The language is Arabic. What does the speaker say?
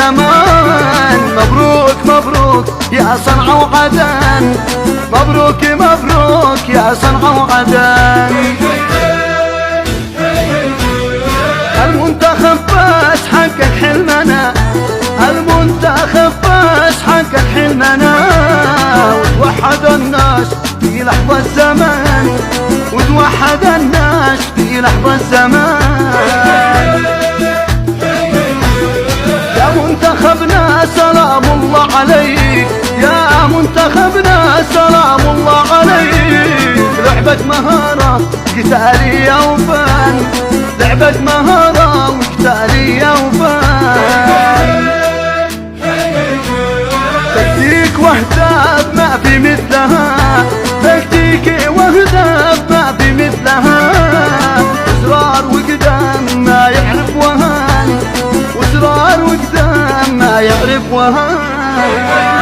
الزمان. مبروك مبروك يا صنعاء وعدن، مبروك مبروك يا صنعاء وعدن. المنتخب بس حقق حلمنا، المنتخب بس حقق حلمنا، وتوحد الناس في لحظة الزمان، وتوحد الناس في لحظة الزمان. يا منتخبنا سلام الله عليك، يا منتخبنا سلام الله عليك. لعبة مهارة قتالية وفن، لعبة مهارة وقتالية وفن. تكتيك واهداف ما في مثلها، تكتيك واهداف ما في مثلها. إصرار وقدام ما يعرف وهان، وإصرار وقدام ما يعرف وهان.